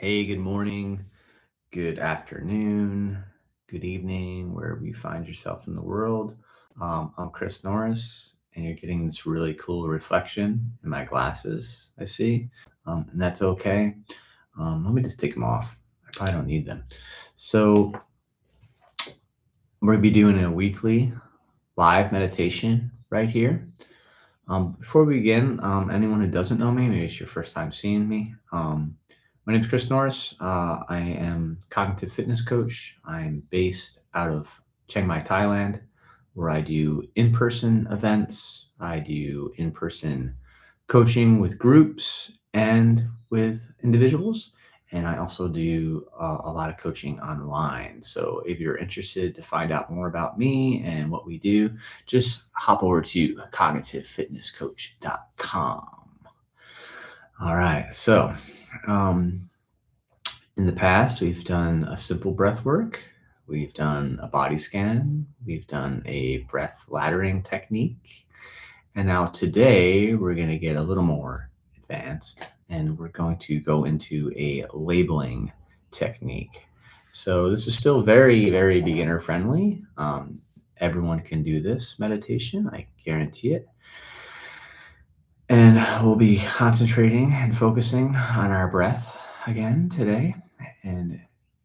Hey, good morning, good afternoon, good evening, wherever you find yourself in the world. I'm Chris Norris, and you're getting this really cool reflection in my glasses, I see. And that's okay. Let me just take them off. I probably don't need them. So, we're going to be doing a weekly live meditation right here. Before we begin, anyone who doesn't know me, maybe it's your first time seeing me. My name is Chris Norris. I am cognitive fitness coach. I'm based out of Chiang Mai, Thailand, where I do in-person events. I do in-person coaching with groups and with individuals. And I also do a lot of coaching online. So if you're interested to find out more about me and what we do, just hop over to cognitivefitnesscoach.com. All right. So, um, in the past, we've done a simple breath work, we've done a body scan, we've done a breath laddering technique. And now today, we're going to get a little more advanced and we're going to go into a labeling technique. So, this is still very, very beginner friendly. Everyone can do this meditation, I guarantee it. And we'll be concentrating and focusing on our breath again today. And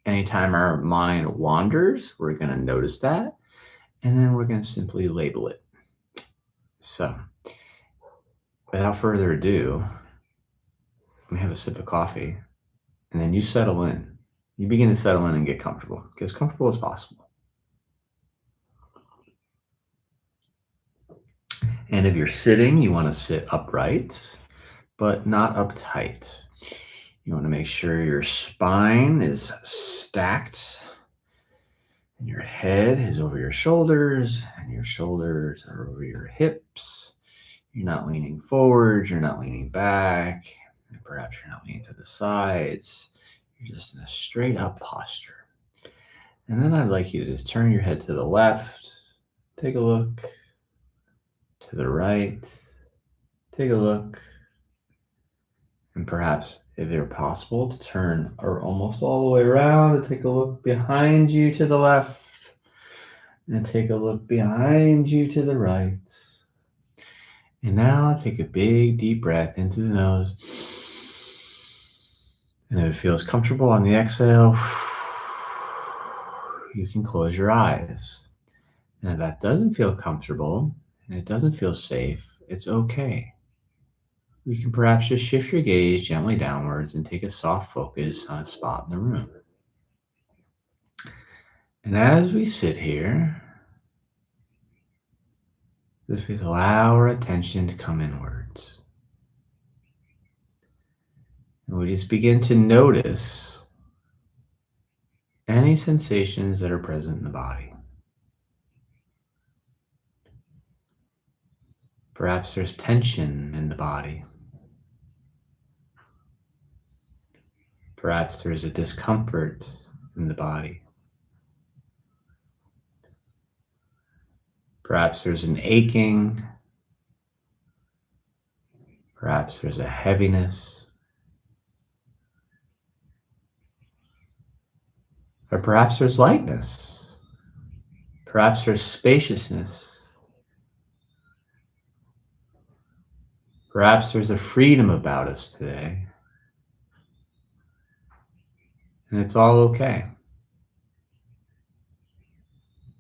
anytime our mind wanders, we're going to notice that. And then we're going to simply label it. So, without further ado, let me have a sip of coffee. And then you settle in. You begin to settle in and get comfortable, get as comfortable as possible. And if you're sitting, you want to sit upright, but not uptight. You want to make sure your spine is stacked and your head is over your shoulders and your shoulders are over your hips. You're not leaning forward, you're not leaning back, and perhaps you're not leaning to the sides. You're just in a straight up posture. And then I'd like you to just turn your head to the left, take a look, to the right, take a look, and perhaps, if they're possible, to turn or almost all the way around and take a look behind you to the left and take a look behind you to the right. And now take a big deep breath into the nose. And if it feels comfortable on the exhale, you can close your eyes. And if that doesn't feel comfortable and it doesn't feel safe, it's okay. You can perhaps just shift your gaze gently downwards and take a soft focus on a spot in the room. And as we sit here, just allow our attention to come inwards. And we just begin to notice any sensations that are present in the body. Perhaps there's tension in the body. Perhaps there's a discomfort in the body. Perhaps there's an aching. Perhaps there's a heaviness. Or perhaps there's lightness. Perhaps there's spaciousness. Perhaps there's a freedom about us today. And it's all okay.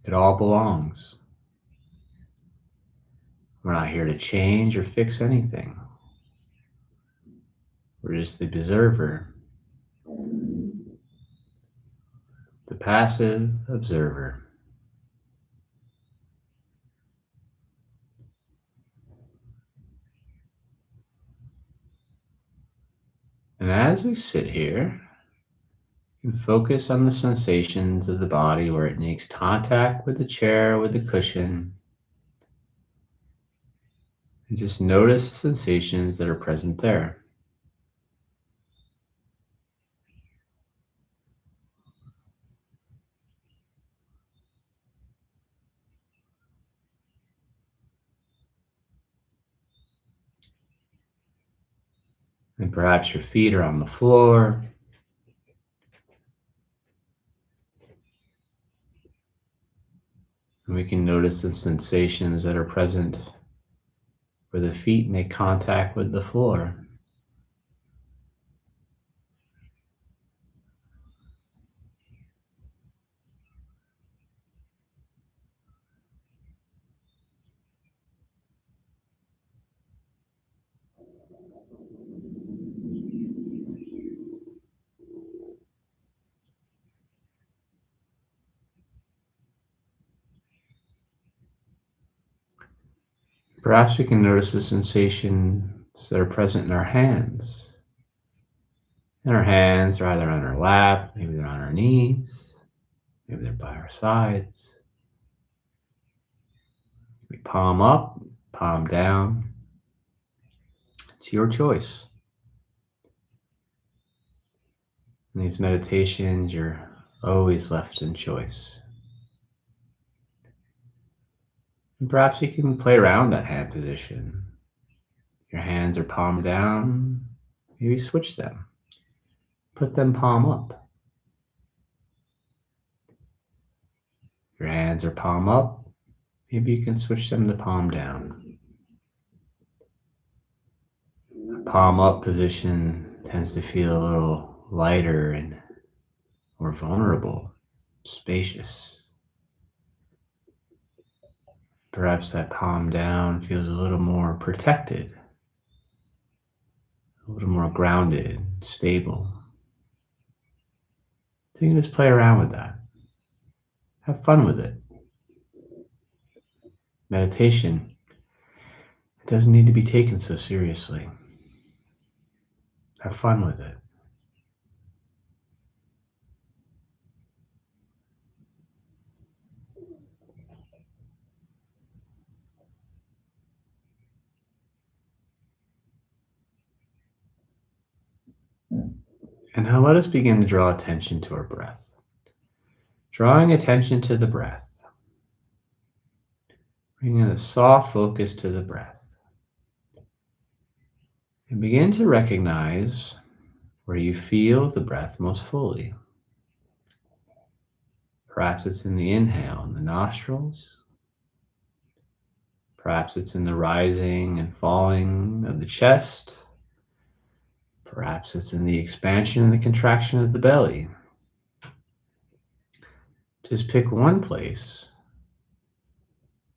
It all belongs. We're not here to change or fix anything. We're just the observer, the passive observer. And as we sit here, you can focus on the sensations of the body where it makes contact with the chair, with the cushion. And just notice the sensations that are present there. And perhaps your feet are on the floor. And we can notice the sensations that are present where the feet make contact with the floor. Perhaps we can notice the sensations that are present in our hands. And our hands are either on our lap, maybe they're on our knees, maybe they're by our sides. We palm up, palm down. It's your choice. In these meditations, you're always left in choice. And perhaps you can play around that hand position. Your hands are palm down. Maybe switch them. Put them palm up. Your hands are palm up. Maybe you can switch them to palm down. Palm up position tends to feel a little lighter and more vulnerable, spacious. Perhaps that palm down feels a little more protected, a little more grounded, stable. So you can just play around with that. Have fun with it. Meditation, it doesn't need to be taken so seriously. Have fun with it. And now let us begin to draw attention to our breath. Drawing attention to the breath, bringing a soft focus to the breath. And begin to recognize where you feel the breath most fully. Perhaps it's in the inhale in the nostrils. Perhaps it's in the rising and falling of the chest. Perhaps it's in the expansion and the contraction of the belly. Just pick one place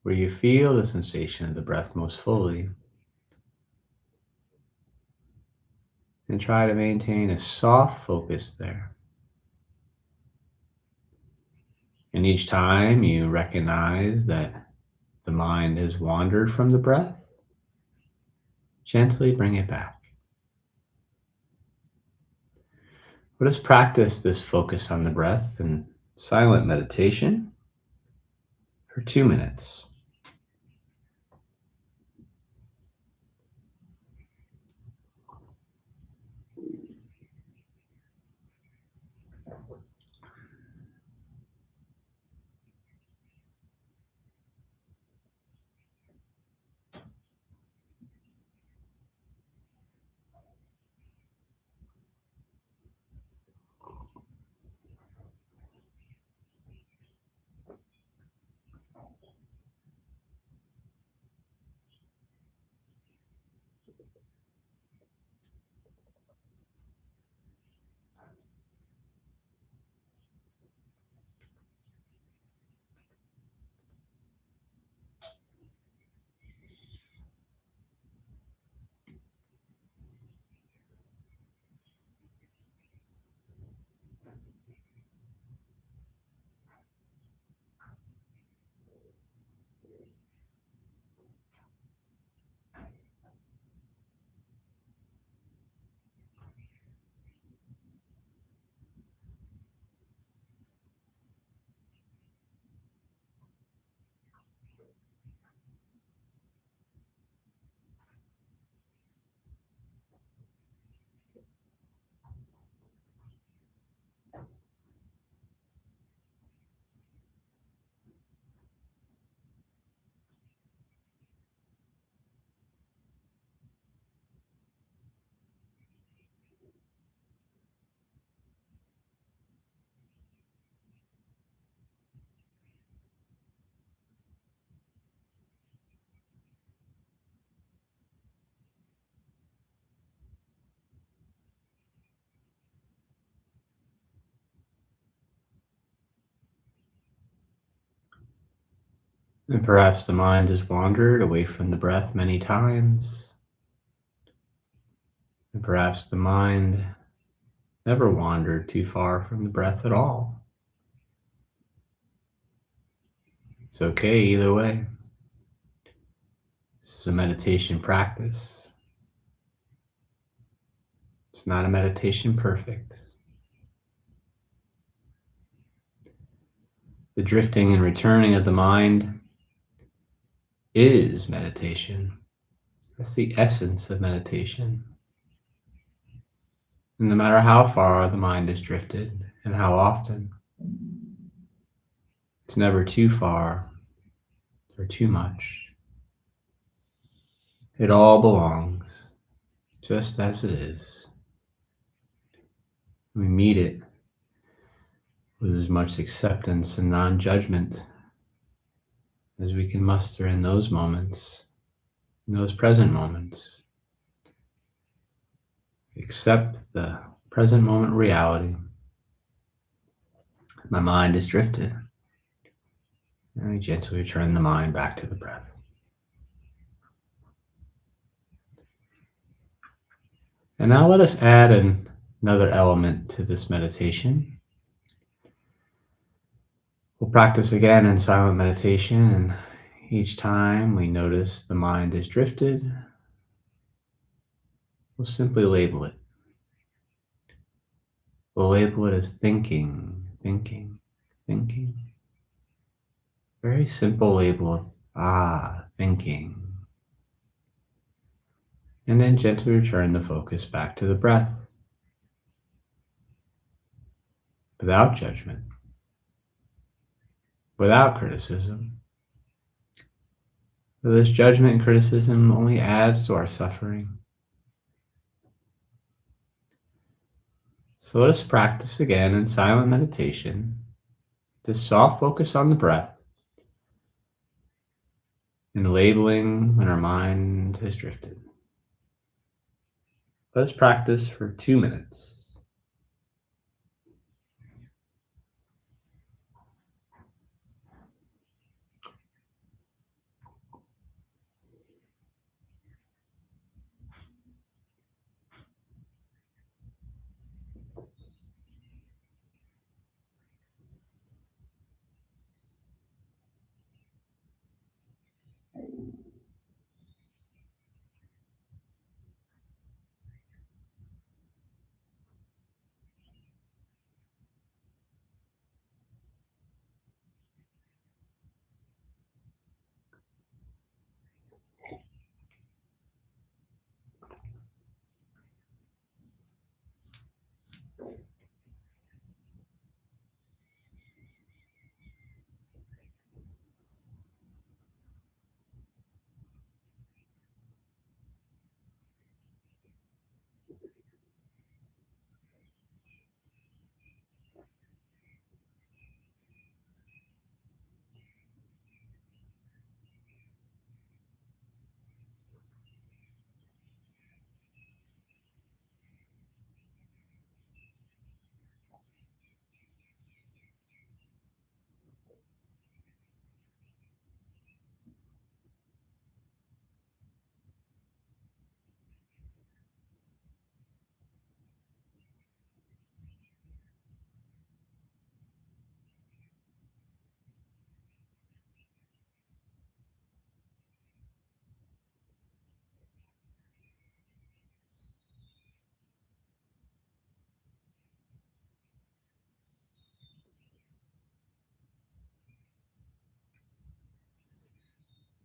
where you feel the sensation of the breath most fully and try to maintain a soft focus there. And each time you recognize that the mind has wandered from the breath, gently bring it back. Let us practice this focus on the breath in silent meditation for 2 minutes. And perhaps the mind has wandered away from the breath many times. And perhaps the mind never wandered too far from the breath at all. It's okay either way. This is a meditation practice. It's not a meditation perfect. The drifting and returning of the mind is meditation. That's the essence of meditation. And no matter how far the mind has drifted and how often, it's never too far or too much. It all belongs just as it is. We meet it with as much acceptance and non-judgment as we can muster in those moments, in those present moments. Accept the present moment reality. My mind is drifted. And we gently return the mind back to the breath. And now let us add another element to this meditation. We'll practice again in silent meditation, and each time we notice the mind is drifted, we'll simply label it. We'll label it as thinking, thinking, thinking. Very simple label of thinking. And then gently return the focus back to the breath without judgment, without criticism. For this judgment and criticism only adds to our suffering. So let us practice again in silent meditation, this soft focus on the breath and labeling when our mind has drifted. Let us practice for 2 minutes.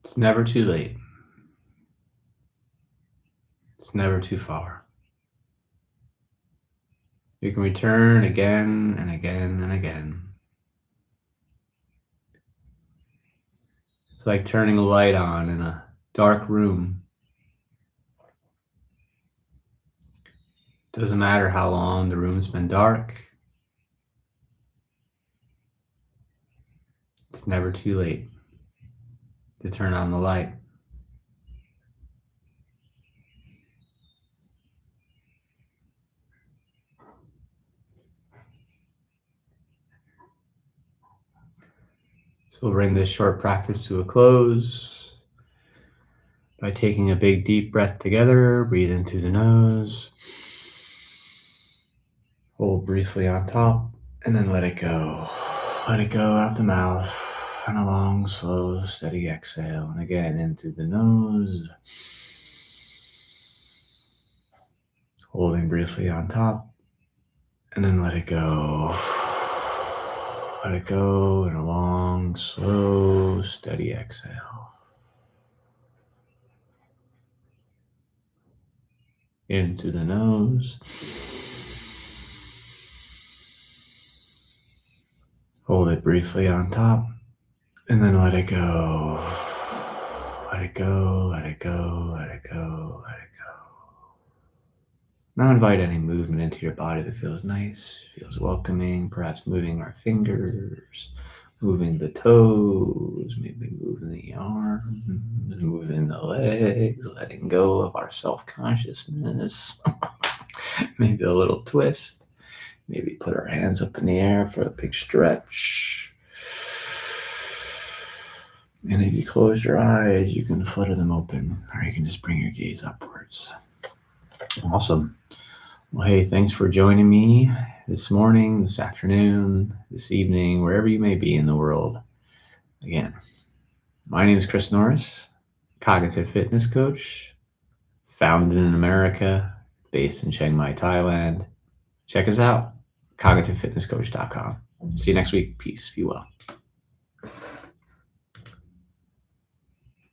It's never too late. It's never too far. You can return again and again and again. It's like turning a light on in a dark room. Doesn't matter how long the room's been dark. It's never too late to turn on the light. So we'll bring this short practice to a close by taking a big deep breath together. Breathe in through the nose. Hold briefly on top, and then let it go. Let it go out the mouth. And a long, slow, steady exhale. And again, in through the nose. Holding briefly on top, and then let it go. Let it go in a long, slow, steady exhale. In through the nose. Hold it briefly on top, and then let it go. Let it go, let it go, let it go, let it go. Now invite any movement into your body that feels nice, feels welcoming, perhaps moving our fingers, moving the toes, maybe moving the arms, moving the legs, letting go of our self-consciousness. Maybe a little twist. Maybe put our hands up in the air for a big stretch. And if you close your eyes, you can flutter them open, or you can just bring your gaze upwards. Awesome. Well, hey, thanks for joining me this morning, this afternoon, this evening, wherever you may be in the world. Again, my name is Chris Norris, cognitive fitness coach, founded in America, based in Chiang Mai, Thailand. Check us out, cognitivefitnesscoach.com. See you next week. Peace. Be well.